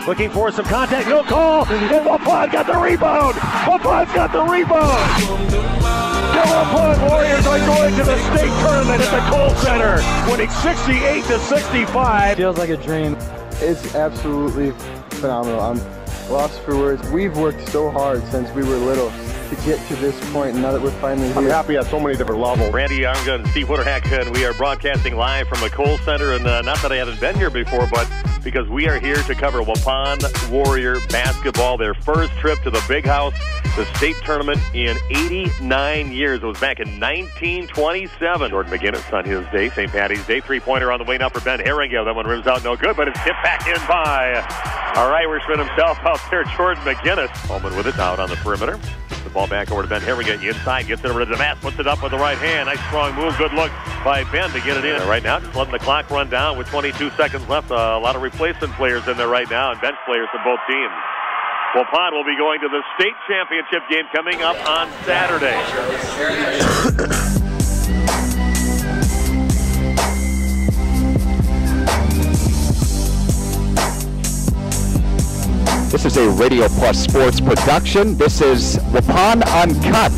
looking for some contact, no call, and Waupun got the rebound. Waupun's got the rebound. The Waupun Warriors are going to the state tournament at the Kohl Center, winning 68-65. Feels like a dream. It's absolutely phenomenal. I'm lost for words. We've worked so hard since we were little to get to this point, and now that we're finally here. I'm happy at so many different levels. Randy Armga and Steve Witterhack, and we are broadcasting live from the Kohl Center, and not that I haven't been here before, but because we are here to cover Waupun Warrior basketball, their first trip to the Big House, the state tournament in 89 years. It was back in 1927. Jordan McGinnis on his day, St. Patty's Day. Three-pointer on the way now for Ben Herringill. That one rims out no good, but it's tipped back in by Irishman himself out there, Jordan McGinnis. Holman with it out on the perimeter. The ball back over to Ben Herringill. Inside, gets it over to Damask, puts it up with the right hand. Nice strong move, good look by Ben to get it in. Right now, just letting the clock run down with 22 seconds left. A lot of replacement players in there right now, and bench players for both teams. Waupun will be going to the state championship game coming up on Saturday. This is a Radio Plus Sports production. This is Waupun Uncut.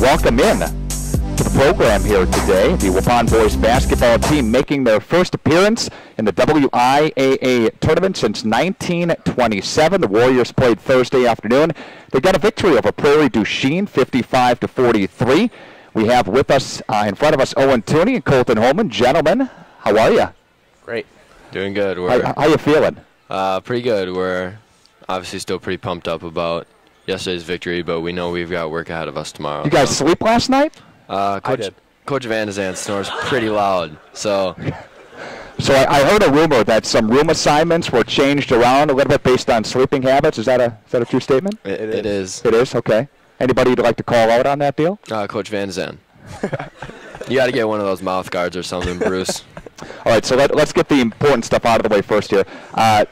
Welcome in to the program here today. The Waupun Boys basketball team making their first appearance in the WIAA tournament since 1927. The Warriors played Thursday afternoon. They got a victory over Prairie du Chien, 55-43. We have with us, in front of us, Owen Tooney and Colton Holman. Gentlemen, how are you? Great. Doing good. How you feeling? Pretty good. We're obviously still pretty pumped up about yesterday's victory, but we know we've got work ahead of us tomorrow. You guys sleep last night? Coach Van de Zandt snores pretty loud, so I heard a rumor that some room assignments were changed around a little bit based on sleeping habits. Is that a true statement? It is. It is? Okay. Anybody you'd like to call out on that deal? Coach Van de Zandt. You got to get one of those mouth guards or something, Bruce. All right, so let's get the important stuff out of the way first here.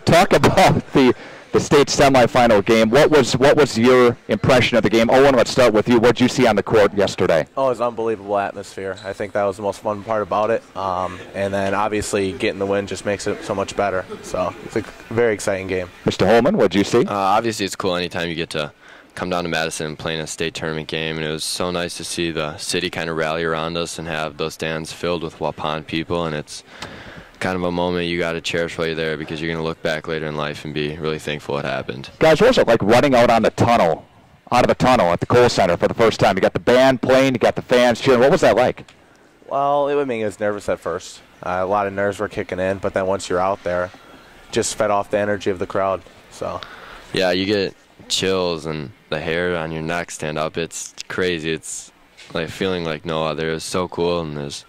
Talk about the state semifinal game. What was your impression of the game? Owen, let's start with you. What did you see on the court yesterday? Oh, it was an unbelievable atmosphere. I think that was the most fun part about it. And then obviously getting the win just makes it so much better. So it's a very exciting game. Mr. Holman, what did you see? Obviously it's cool anytime you get to come down to Madison and play in a state tournament game, and it was so nice to see the city kind of rally around us and have those stands filled with Waupun people, and it's kind of a moment you got to cherish while you're there because you're going to look back later in life and be really thankful it happened. Guys, what was it like running out of the tunnel at the Kohl Center for the first time? You got the band playing, you got the fans cheering. What was that like? Well, it would make us nervous at first. A lot of nerves were kicking in, but then once you're out there, just fed off the energy of the crowd. So, yeah, you get chills and the hair on your neck stand up. It's crazy. It's like feeling like no other. It's so cool, and there's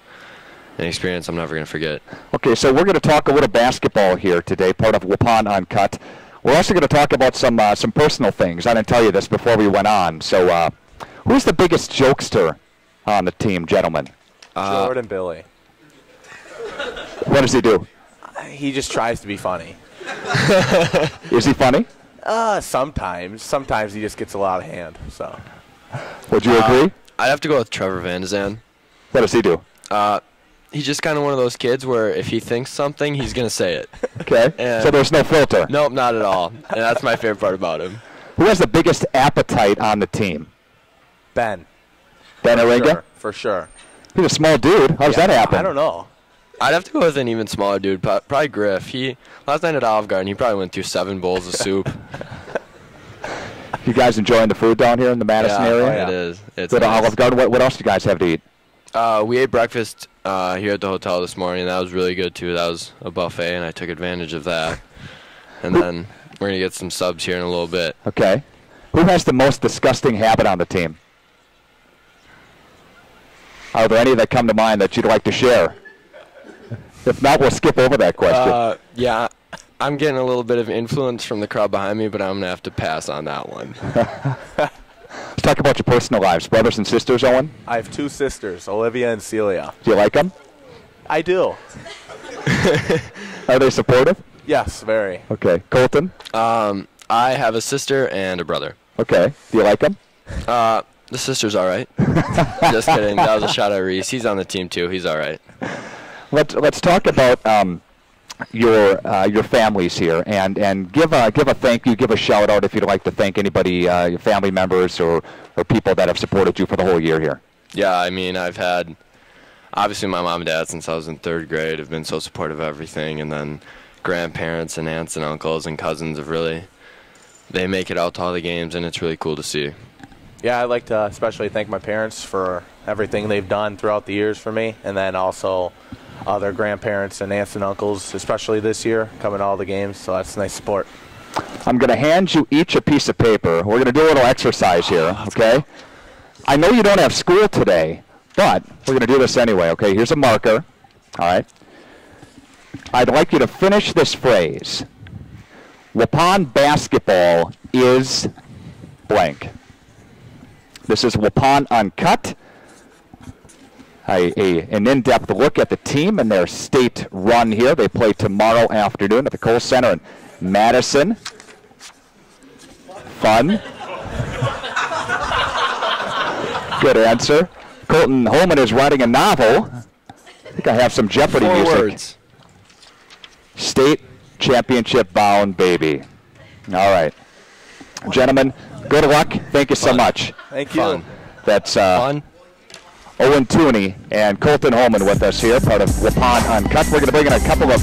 an experience I'm never going to forget. Okay, so we're going to talk a little basketball here today, part of Waupun Uncut. We're also going to talk about some personal things. I didn't tell you this before we went on. So who's the biggest jokester on the team, gentlemen? Jordan Billy. What does he do? He just tries to be funny. Is he funny? Sometimes. Sometimes he just gets a lot of hand. So. Would you agree? I'd have to go with Trevor Van de Zandt. What does he do? He's just kind of one of those kids where if he thinks something, he's going to say it. Okay. So there's no filter? Nope, not at all. And that's my favorite part about him. Who has the biggest appetite on the team? Ben. Ben Herringill? For sure. He's a small dude. How does that happen? I don't know. I'd have to go with an even smaller dude, probably Griff. Last night at Olive Garden, he probably went through 7 bowls of soup. You guys enjoying the food down here in the Madison area? Yeah, it is. It's Good nice. Olive Garden. What else do you guys have to eat? We ate breakfast here at the hotel this morning. That was really good, too. That was a buffet, and I took advantage of that. And then we're going to get some subs here in a little bit. Okay. Who has the most disgusting habit on the team? Are there any that come to mind that you'd like to share? If not, we'll skip over that question. Yeah, I'm getting a little bit of influence from the crowd behind me, but I'm going to have to pass on that one. Let's talk about your personal lives. Brothers and sisters, Owen? I have 2 sisters, Olivia and Celia. Do you like them? I do. Are they supportive? Yes, very. Okay. Colton? I have a sister and a brother. Okay. Do you like them? The sister's all right. Just kidding. That was a shot at Reese. He's on the team, too. He's all right. Let's talk about your families here, and give a thank you, give a shout out if you'd like to thank anybody, your family members or people that have supported you for the whole year here. Yeah, I mean, I've had obviously my mom and dad since I was in 3rd grade have been so supportive of everything, and then grandparents and aunts and uncles and cousins have really, they make it out to all the games, and it's really cool to see. Yeah, I'd like to especially thank my parents for everything they've done throughout the years for me, and then also their grandparents and aunts and uncles, especially this year, coming to all the games, so that's nice support. I'm going to hand you each a piece of paper. We're going to do a little exercise here, okay? I know you don't have school today, but we're going to do this anyway, okay? Here's a marker, all right? I'd like you to finish this phrase. Waupun basketball is blank. This is Waupun Uncut, an in-depth look at the team and their state run here. They play tomorrow afternoon at the Kohl Center in Madison. Fun. Good answer. Colton Holman is writing a novel. I think I have some Jeopardy music. Words. State championship bound baby. All right. Gentlemen, good luck. Thank you so much. Thank you. Fun. That's Fun. Owen Tooney and Colton Holman with us here, part of Waupun Uncut. We're going to bring in a couple of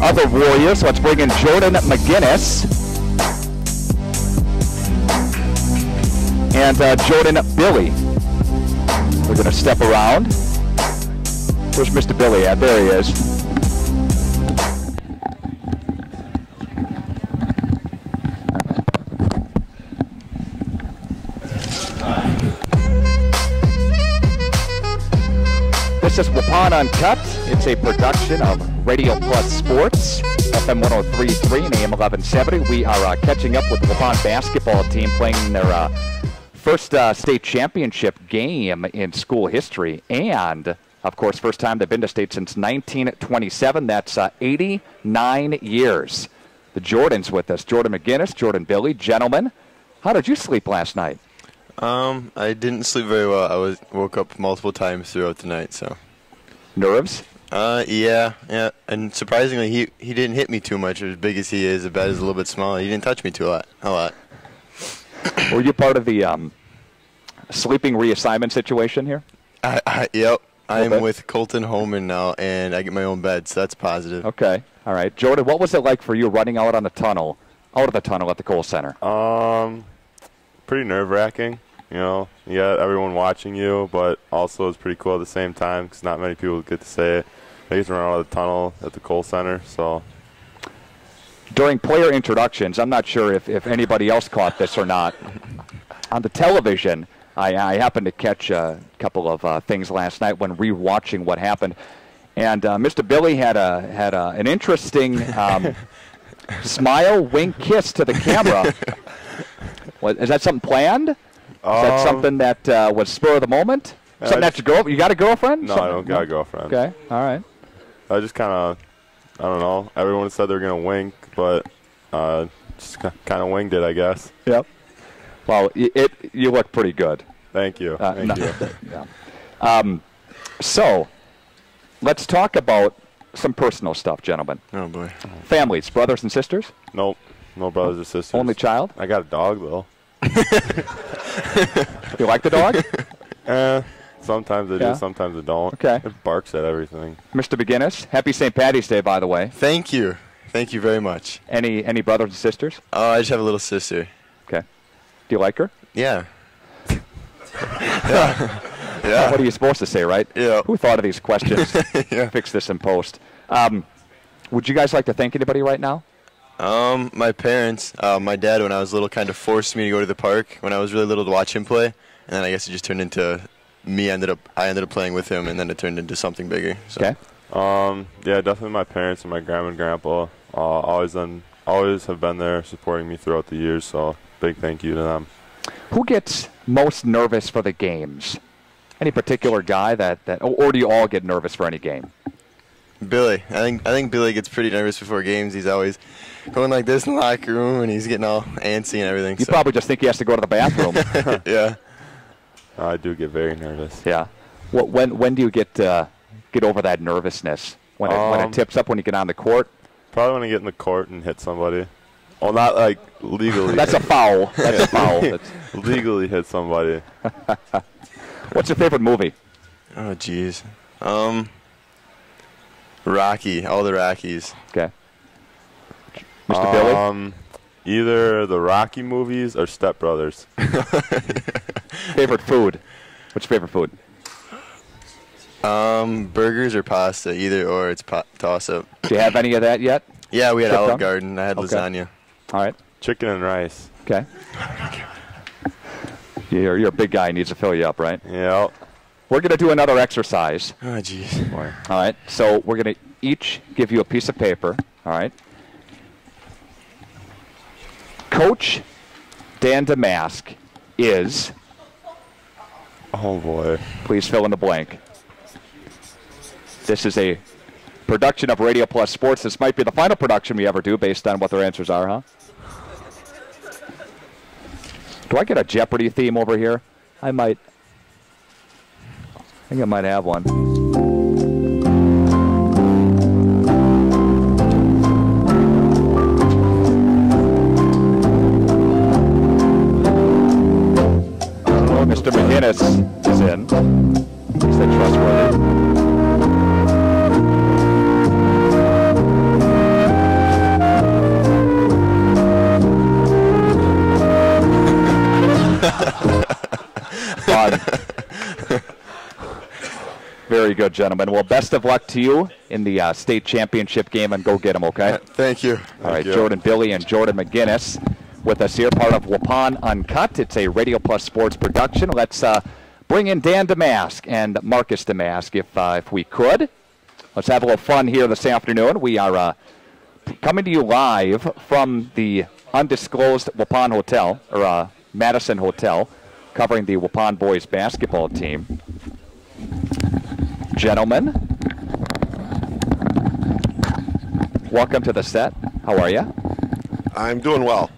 other Warriors. Let's bring in Jordan McGinnis and Jordan Billy. We're going to step around. Where's Mr. Billy at? There he is. This is Waupun Uncut. It's a production of Radio Plus Sports, FM 103.3 and AM 1170. We are catching up with the Waupun basketball team playing their first state championship game in school history. And, of course, first time they've been to state since 1927. That's 89 years. The Jordans with us. Jordan McGinnis, Jordan Billy. Gentlemen, how did you sleep last night? I didn't sleep very well. I woke up multiple times throughout the night, so. Nerves? Yeah. And surprisingly, he didn't hit me too much. As big as he is, the bat is a little bit smaller. He didn't touch me a lot. Were you part of the sleeping reassignment situation here? Yep. I'm Okay. with Colton Holman now, and I get my own bed, so that's positive. Okay. All right. Jordan, what was it like for you running out of the tunnel at the Kohl Center? Pretty nerve-wracking. You know, you got everyone watching you, but also it's pretty cool at the same time because not many people get to say it. I get to run out of the tunnel at the Kohl Center, so. During player introductions, I'm not sure if anybody else caught this or not. On the television, I happened to catch a couple of things last night when rewatching what happened, and Mr. Billy had an interesting smile, wink, kiss to the camera. Is that something planned? Is that something that was spur of the moment? Something that you got a girlfriend? No, I don't got a girlfriend. Okay, all right. I just kind of, I don't know. Everyone said they were going to wink, but just kind of winged it, I guess. Yep. Well, you look pretty good. Thank you. Thank you. Yeah. So, let's talk about some personal stuff, gentlemen. Oh, boy. Families, brothers and sisters? Nope. No brothers or sisters. Only child? I got a dog, though. You like the dog? Sometimes I do, sometimes I don't. Okay. It barks at everything. Mr. McGinnis, happy St. Patty's Day, by the way. Thank you. Thank you very much. Any brothers and sisters? I just have a little sister. Okay. Do you like her? Yeah. What are you supposed to say, right? Yeah. Who thought of these questions? Yeah. Fix this in post. Would you guys like to thank anybody right now? My parents, my dad, when I was little, kind of forced me to go to the park when I was really little to watch him play, and then I guess it just turned into me. I ended up playing with him, and then it turned into something bigger. So. Okay. Yeah, definitely my parents and my grandma and grandpa. Always have been there supporting me throughout the years. So big thank you to them. Who gets most nervous for the games? Any particular guy or do you all get nervous for any game? Billy. I think Billy gets pretty nervous before games. He's always going like this in the locker room, and he's getting all antsy and everything. You probably just think he has to go to the bathroom. Yeah. I do get very nervous. Yeah. When do you get over that nervousness? when it tips up when you get on the court? Probably when I get in the court and hit somebody. Well, not like legally. That's a foul. That's a foul. Legally hit somebody. What's your favorite movie? Oh, jeez. Rocky. All the Rockies. Okay. Mr. Billy? Either the Rocky movies or Step Brothers. Favorite food? What's your favorite food? Burgers or pasta, either or. It's toss-up. Do you have any of that yet? Yeah, we had Olive Olive Garden. I had lasagna. All right. Chicken and rice. Okay. You're a big guy. Needs to fill you up, right? Yeah. We're going to do another exercise. Oh, jeez. All right. So we're going to each give you a piece of paper. All right. Coach Dan Damask is... Oh, boy. Please fill in the blank. This is a production of Radio Plus Sports. This might be the final production we ever do based on what their answers are, huh? Do I get a Jeopardy theme over here? I think I might have one. Oh, Mr. McGinnis is in. He said trustworthy. Fun. Very good, gentlemen. Well, best of luck to you in the state championship game, and go get them, okay? Thank you. All right, Jordan Billy and Jordan McGinnis with us here, part of Waupun Uncut. It's a Radio Plus Sports production. Let's bring in Dan Damask and Marcus Damask, if we could. Let's have a little fun here this afternoon. We are coming to you live from the undisclosed Waupun Hotel, or Madison Hotel, covering the Waupun Boys basketball team. Gentlemen, welcome to the set. How are you? I'm doing well.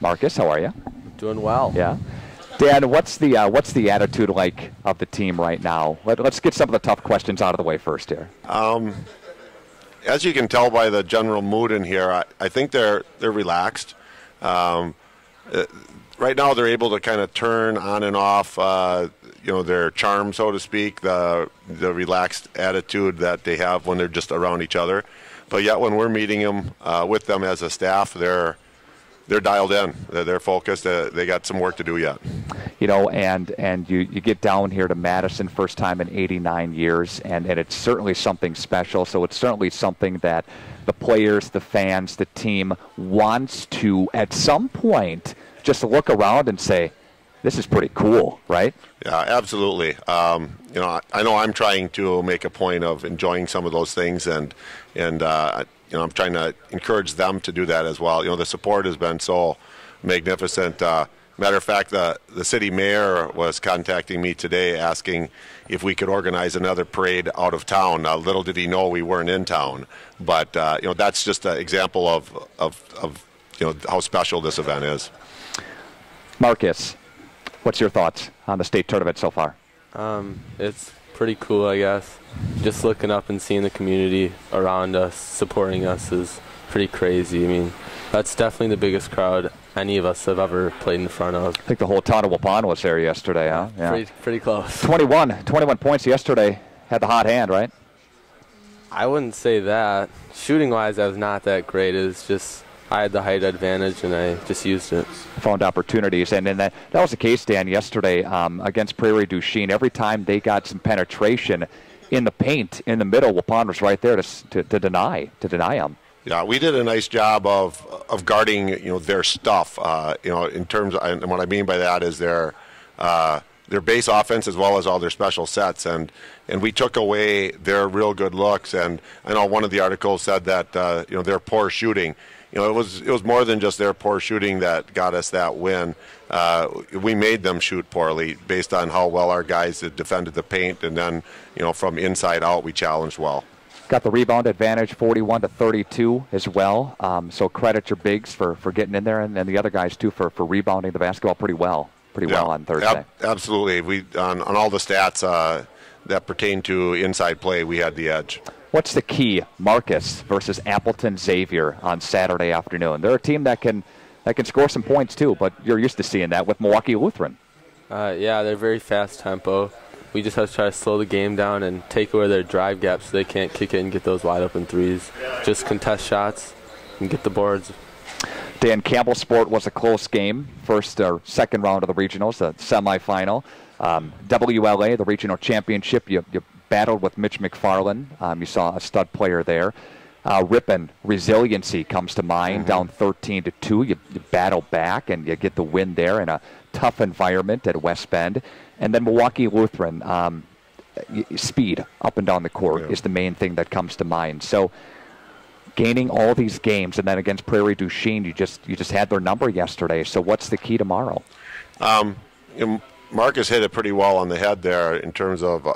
Marcus, how are you? Doing well. Yeah. Dan, what's the attitude like of the team right now? Let's get some of the tough questions out of the way first here. As you can tell by the general mood in here, I think they're relaxed. Right now, they're able to kind of turn on and off, their charm, so to speak, the relaxed attitude that they have when they're just around each other. But yet, when we're meeting them with them as a staff, they're dialed in. They're focused. They got some work to do yet. And you get down here to Madison, first time in 89 years, and it's certainly something special. So it's certainly something that the players, the fans, the team wants to, at some point, just look around and say, this is pretty cool, right? Yeah, absolutely. I know I'm trying to make a point of enjoying some of those things, and I'm trying to encourage them to do that as well. The support has been so magnificent. Matter of fact, the city mayor was contacting me today asking if we could organize another parade out of town. Now, little did he know we weren't in town, but that's just an example of how special this event is. Marcus, what's your thoughts on the state tournament so far? It's pretty cool, I guess. Just looking up and seeing the community around us supporting us is pretty crazy. I mean, that's definitely the biggest crowd any of us have ever played in front of. I think the whole town of Waupun was there yesterday, huh? Yeah. Pretty close. 21 points yesterday. Had the hot hand, right? I wouldn't say that. Shooting-wise, I was not that great. It was just I had the height advantage, and I just used it. Found opportunities, and then that was the case, Dan, yesterday against Prairie du Chien. Every time they got some penetration in the paint in the middle, Waupun was right there to deny them. Yeah, we did a nice job of guarding their stuff. In terms of, and what I mean by that is their base offense as well as all their special sets, and we took away their real good looks. And I know one of the articles said that their poor shooting. It was more than just their poor shooting that got us that win. We made them shoot poorly based on how well our guys had defended the paint, and then from inside out we challenged well. Got the rebound advantage, 41-32 as well. So credit your bigs for getting in there, and then the other guys too for rebounding the basketball pretty well on Thursday. Absolutely. We on all the stats that pertain to inside play, we had the edge. What's the key, Marcus versus Appleton Xavier on Saturday afternoon? They're a team that can score some points too, but you're used to seeing that with Milwaukee Lutheran. Yeah, they're very fast tempo. We just have to try to slow the game down and take away their drive gaps so they can't kick it and get those wide open threes. Just contest shots and get the boards. Dan, Campbellsport was a close game. First or second round of the regionals, the semifinal. WLA, the regional championship, you battled with Mitch McFarland. You saw a stud player there. Ripon, resiliency comes to mind, down 13-2. You battle back and you get the win there in a tough environment at West Bend. And then Milwaukee Lutheran, speed up and down the court is the main thing that comes to mind. So gaining all these games, and then against Prairie du Chien, you just had their number yesterday. So what's the key tomorrow? Marcus hit it pretty well on the head there in terms of,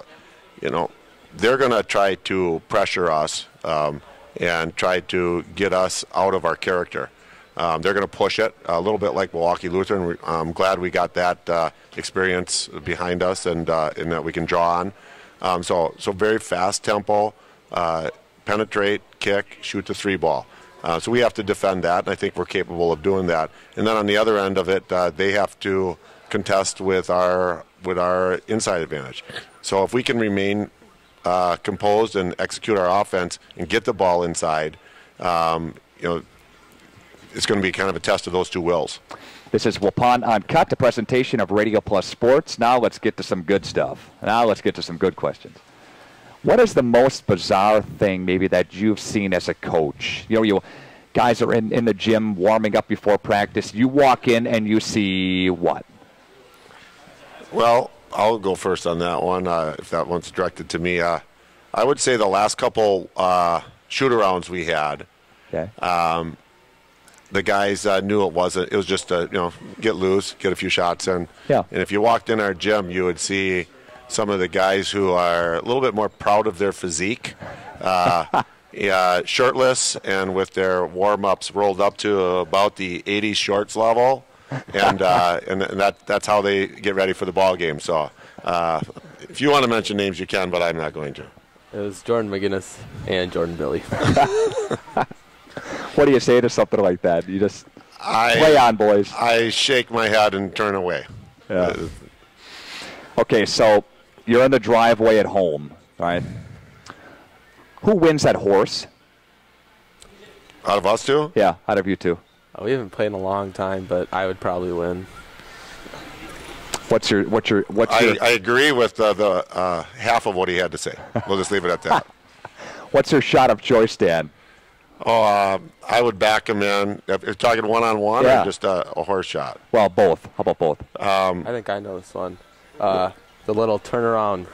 they're going to try to pressure us and try to get us out of our character. They're going to push it a little bit like Milwaukee Lutheran. I'm glad we got that experience behind us and that we can draw on. So very fast tempo, penetrate, kick, shoot the three ball. So we have to defend that, and I think we're capable of doing that. And then on the other end of it, they have to contest with our inside advantage. So if we can remain composed and execute our offense and get the ball inside, it's going to be kind of a test of those two wills. This is Waupun Uncut, a presentation of Radio Plus Sports. Now let's get to some good stuff. Now let's get to some good questions. What is the most bizarre thing maybe that you've seen as a coach? You guys are in the gym warming up before practice. You walk in and you see what? Well, I'll go first on that one, if that one's directed to me. I would say the last couple shoot-arounds we had, the guys knew it was just get loose, get a few shots in. Yeah. And if you walked in our gym, you would see some of the guys who are a little bit more proud of their physique, shirtless and with their warm-ups rolled up to about the 80s shorts level. And that's how they get ready for the ball game. So if you want to mention names, you can, but I'm not going to. It was Jordan McGinnis and Jordan Billy. What do you say to something like that? You just play on, boys. I shake my head and turn away. Yeah. Okay, so you're in the driveway at home, right? Who wins that horse? Out of us two? Yeah, out of you two. We haven't played in a long time, but I would probably win. What's your? I agree with the half of what he had to say. We'll just leave it at that. What's your shot of choice, Dan? I would back him in. If you're talking one-on-one or just a horse shot? Well, both. How about both? I think I know this one. The little turnaround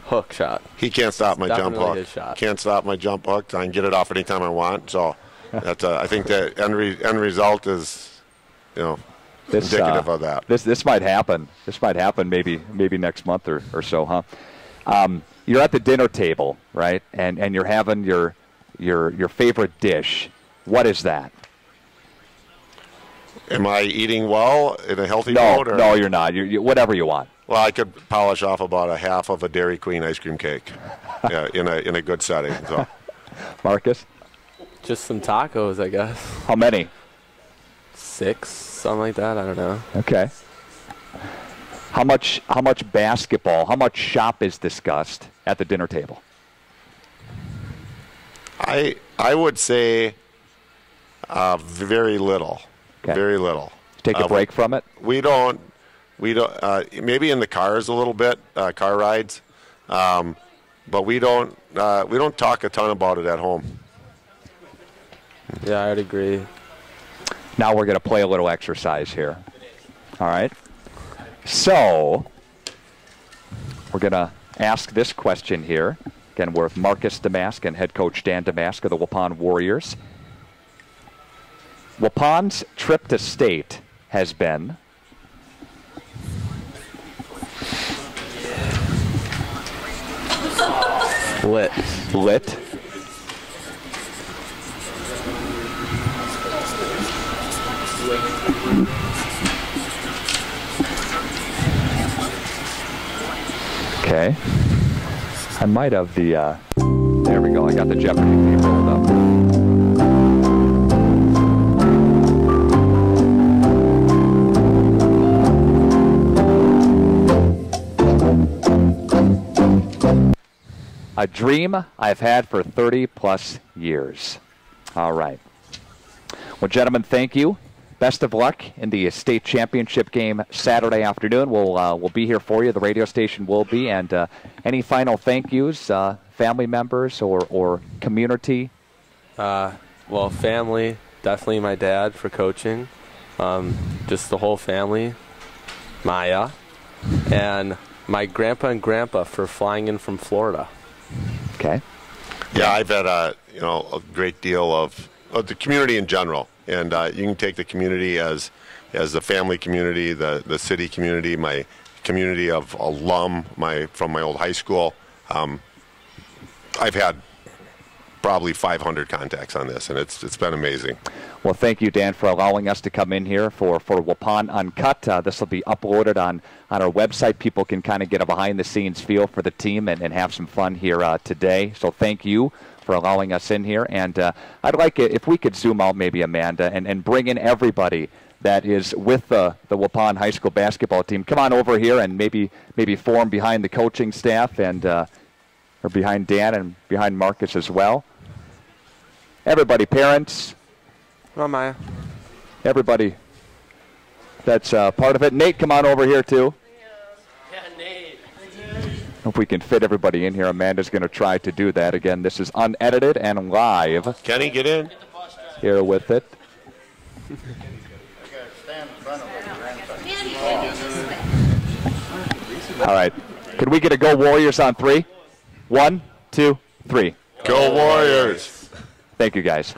hook shot. He can't stop my jump hook. His shot. Can't stop my jump hook. I can get it off anytime I want. So that's I think the end result is, indicative of that. This might happen. This might happen maybe next month or so, huh? You're at the dinner table, right? And you're having your favorite dish. What is that? Am I eating well in a healthy mode? Or? No, you're not. You whatever you want. Well, I could polish off about a half of a Dairy Queen ice cream cake, in a good setting. So. Marcus? Just some tacos, I guess. How many? 6, something like that. I don't know. Okay. How much basketball? How much shop is discussed at the dinner table? I would say very little. Okay. Very little. Take a break from it? We don't. Maybe in the cars a little bit, car rides, but we don't talk a ton about it at home. Yeah, I'd agree. Now we're going to play a little exercise here. All right. So we're going to ask this question here. Again, we're with Marcus Damask and head coach Dan Damask of the Waupun Warriors. Waupun's trip to state has been lit. Okay. I might have the There we go. I got the Jeopardy theme rolled up. A dream I've had for 30-plus years. All right. Well, gentlemen, thank you. Best of luck in the state championship game Saturday afternoon. We'll be here for you. The radio station will be. And any final thank yous, family members or community? Well, family, definitely my dad for coaching. Just the whole family, Maya, and my grandpa and grandpa for flying in from Florida. Okay. Yeah, I've had a great deal of the community in general, and you can take the community as the family community, the city community, my community of alum, from my old high school. I've had probably 500 contacts on this, and it's been amazing. Well, thank you, Dan, for allowing us to come in here for Waupun Uncut. This will be uploaded on our website. People can kind of get a behind-the-scenes feel for the team and have some fun here today. So thank you for allowing us in here. And I'd like it if we could zoom out maybe, Amanda, and bring in everybody that is with the Waupun High School basketball team. Come on over here and maybe form behind the coaching staff and or behind Dan and behind Marcus as well. Everybody, parents. Come on, Maya. Everybody that's part of it. Nate, come on over here, too. Yeah, Nate. If we can fit everybody in here, Amanda's going to try to do that. Again, this is unedited and live. Kenny, get in. Here with it. All right. Could we get a Go Warriors on 3? 1, 2, 3. Go Warriors. Thank you, guys.